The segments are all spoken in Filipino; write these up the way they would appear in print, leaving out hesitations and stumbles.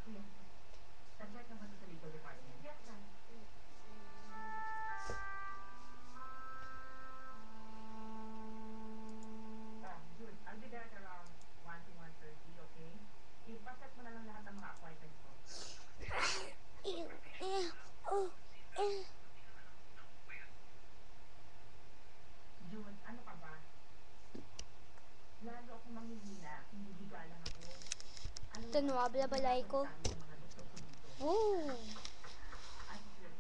Yes, ma'am. Sa-check naman to sa legal department. Yes, ma'am. Jude, I'll be there at around 1 to 1:30, okay? Ipaset mo na lang lahat ng mga appointments mo. Jude, ano ka ba? Lalo akong manghihina, hindi higa lang ako. Alam mo Ito, ba, nawabla balay ko. sabi ng mga doktor ko dito. Woo! Ay, Jude.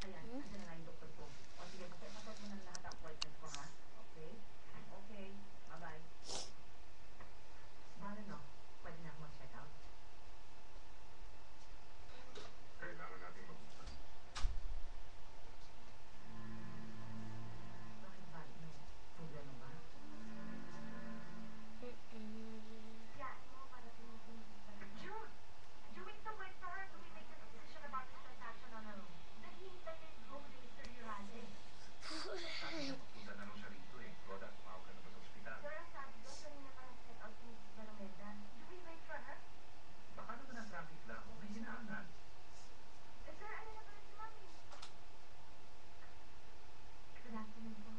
Ayan, andyan na nga yung doktor ko. O sige, paset mo na lang lahat ng appointments ko, ha? Okay? Okay, bye-bye. Paano no? Pwede na ako mag-check out? Kailangan natin mag-usap. Bakit ba? No? Problema ba? Yeah, mo para Jude! You need to wait for her to make a decision about this transaction on her own. Naghihintay na yung goal ni Mr. Uralde. Sabi niya, papunta na raw siya rito eh. Roda, tumawag ka na ba sa ospital? Sir, ang sabi ko, kanina pa nag-check out si Mrs. Baromeda. Do we wait for her? Baka naman ang traffic lang. May hinaanan. Sir, ano na pala si Mami? Good afternoon po.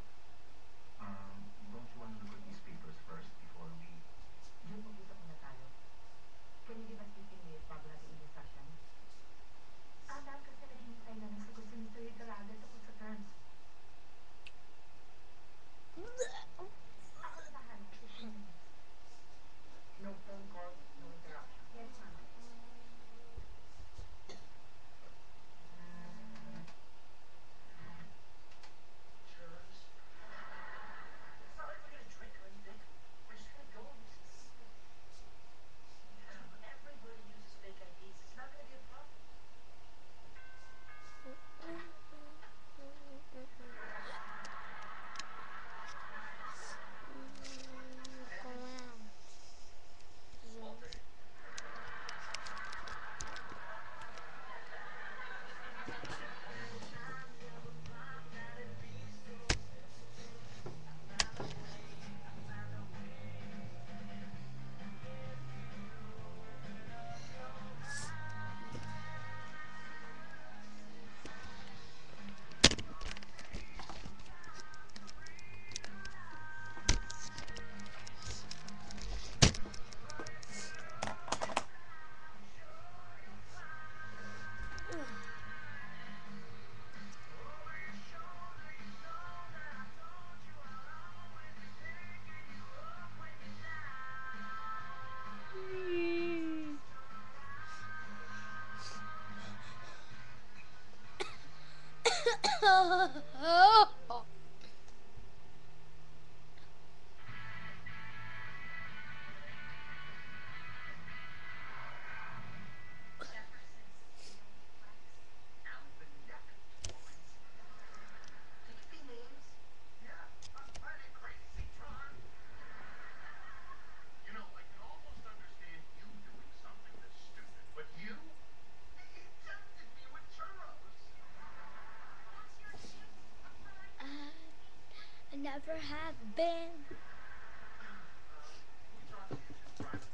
Don't you want to look at these papers first before we... Jude, mag-usap muna tayo. Can you give us 15 minutes bago natin i-discuss yan? Ma'am, kasi naghihintay na ng sagot si Mr. Uralde tungkol sa terms. Ako na bahala. 15 minutes. No phone calls, no interruption. Yes, ma'am. Cheers. It's not like we're gonna drink or anything. We're just gonna go and everybody uses fake IDs. It's not gonna be a problem. You know, I can almost understand you doing something that's stupid, but you tempted me with churros. I never have been. We talked to you just privately.